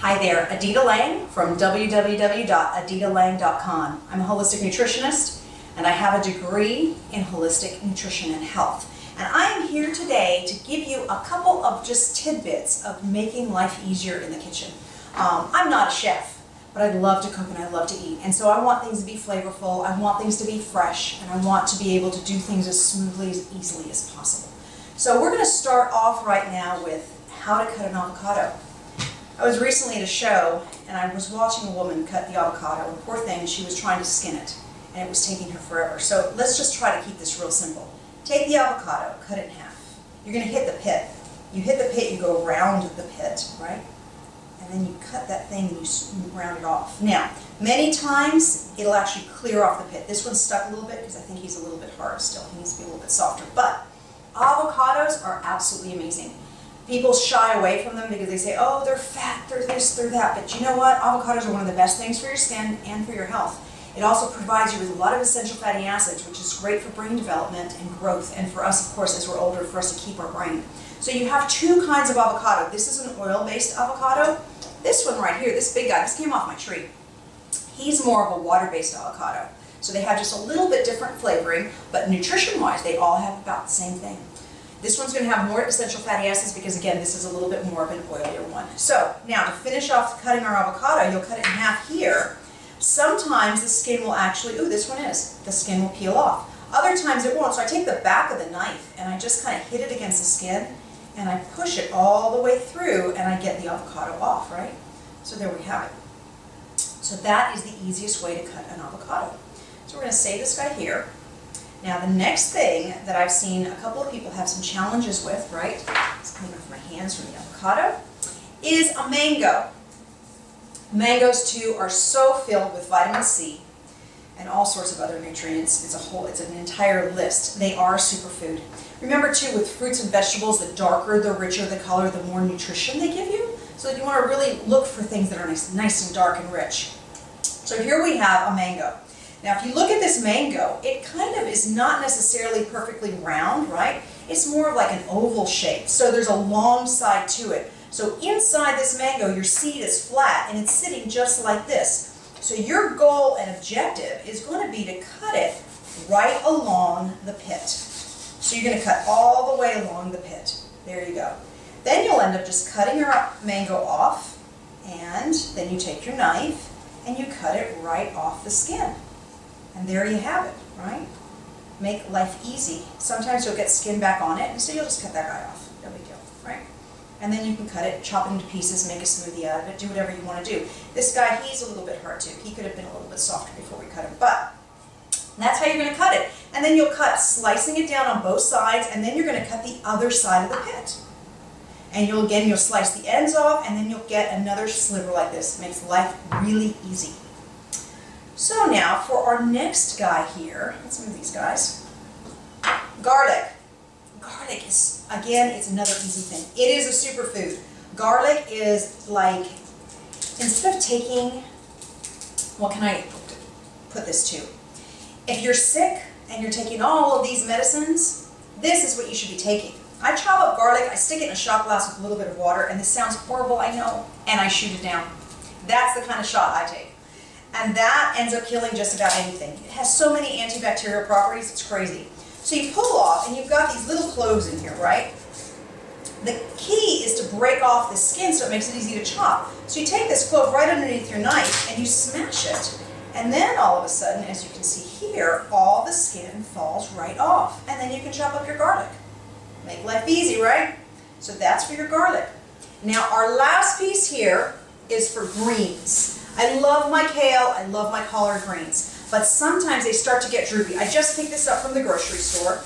Hi there, Adita Lang from www.aditalang.com. I'm a holistic nutritionist and I have a degree in holistic nutrition and health. And I am here today to give you a couple of just tidbits of making life easier in the kitchen. I'm not a chef, but I love to cook and I love to eat. And so I want things to be flavorful, I want things to be fresh, and I want to be able to do things as smoothly, as easily as possible. So we're going to start off right now with how to cut an avocado. I was recently at a show and I was watching a woman cut the avocado, and poor thing, she was trying to skin it and it was taking her forever. So let's just try to keep this real simple. Take the avocado, cut it in half. You're going to hit the pit. You hit the pit, you go around the pit, right? And then you cut that thing and you round it off. Now, many times it'll actually clear off the pit. This one's stuck a little bit because I think he's a little bit hard still. He needs to be a little bit softer. But avocados are absolutely amazing. People shy away from them because they say, oh, they're fat, they're this, they're that. But you know what? Avocados are one of the best things for your skin and for your health. It also provides you with a lot of essential fatty acids, which is great for brain development and growth. And for us, of course, as we're older, for us to keep our brain. So you have two kinds of avocado. This is an oil-based avocado. This one right here, this big guy, this came off my tree. He's more of a water-based avocado. So they have just a little bit different flavoring, but nutrition-wise, they all have about the same thing. This one's going to have more essential fatty acids because, again, this is a little bit more of an oilier one. So, now to finish off cutting our avocado, you'll cut it in half here. Sometimes the skin will actually, ooh, this one is, the skin will peel off. Other times it won't. So I take the back of the knife and I just kind of hit it against the skin and I push it all the way through and I get the avocado off, right? So there we have it. So that is the easiest way to cut an avocado. So we're going to save this guy here. Now the next thing that I've seen a couple of people have some challenges with, right? Let's clean off my hands from the avocado, is a mango. Mangoes too are so filled with vitamin C and all sorts of other nutrients. It's an entire list. They are a superfood. Remember too, with fruits and vegetables, the darker, the richer the color, the more nutrition they give you. So you want to really look for things that are nice and dark and rich. So here we have a mango. Now if you look at this mango, it kind of is not necessarily perfectly round, right? It's more of like an oval shape. So there's a long side to it. So inside this mango, your seed is flat and it's sitting just like this. So your goal and objective is going to be to cut it right along the pit. So you're going to cut all the way along the pit. There you go. Then you'll end up just cutting your mango off, and then you take your knife and you cut it right off the skin. And there you have it, right? Make life easy. Sometimes you'll get skin back on it, and so you'll just cut that guy off. No big deal, right? And then you can cut it, chop it into pieces, make a smoothie out of it, do whatever you want to do. This guy, he's a little bit hard too. He could have been a little bit softer before we cut him, but that's how you're going to cut it. And then you'll cut, slicing it down on both sides, and then you're going to cut the other side of the pit. And you'll slice the ends off, and then you'll get another sliver like this. It makes life really easy. So now, for our next guy here, let's move these guys. Garlic. Garlic is, again, it's another easy thing. It is a superfood. Garlic is like, instead of taking, what can I put this to? If you're sick and you're taking all of these medicines, this is what you should be taking. I chop up garlic, I stick it in a shot glass with a little bit of water, and this sounds horrible, I know, and I shoot it down. That's the kind of shot I take. And that ends up killing just about anything. It has so many antibacterial properties, it's crazy. So you pull off, and you've got these little cloves in here, right? The key is to break off the skin so it makes it easy to chop. So you take this clove right underneath your knife, and you smash it. And then all of a sudden, as you can see here, all the skin falls right off. And then you can chop up your garlic. Make life easy, right? So that's for your garlic. Now our last piece here is for greens. I love my kale, I love my collard greens, but sometimes they start to get droopy. I just picked this up from the grocery store.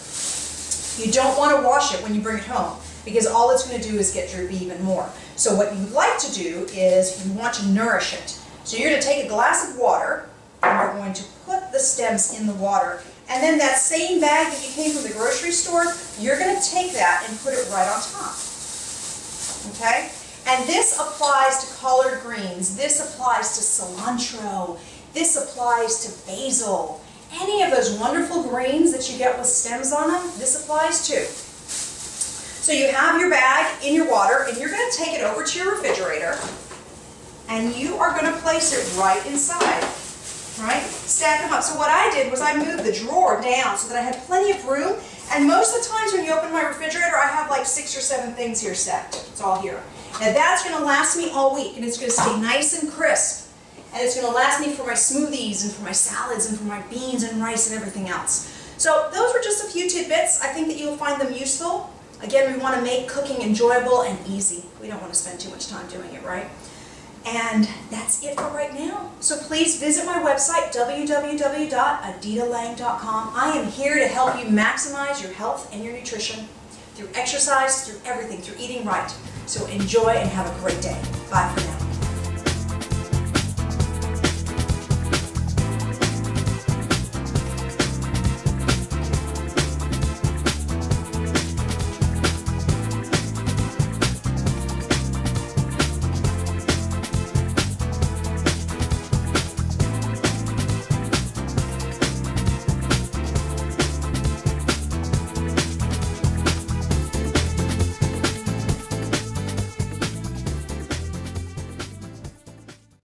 You don't want to wash it when you bring it home because all it's going to do is get droopy even more. So what you'd like to do is you want to nourish it. So you're going to take a glass of water and you're going to put the stems in the water. And then that same bag that you came from the grocery store, you're going to take that and put it right on top. Okay? And this applies to collard greens. This applies to cilantro. This applies to basil. Any of those wonderful greens that you get with stems on them, this applies to. So you have your bag in your water, and you're going to take it over to your refrigerator. and you are going to place it right inside. Right? Stack them up. So what I did was I moved the drawer down so that I had plenty of room. And most of the times when you open my refrigerator, I have like 6 or 7 things here stacked. It's all here. Now that's going to last me all week, and it's going to stay nice and crisp. And it's going to last me for my smoothies and for my salads and for my beans and rice and everything else. So those were just a few tidbits. I think that you'll find them useful. Again, we want to make cooking enjoyable and easy. We don't want to spend too much time doing it, right? And that's it for right now. So please visit my website, www.aditalang.com. I am here to help you maximize your health and your nutrition through exercise, through everything, through eating right. So enjoy and have a great day. Bye for now.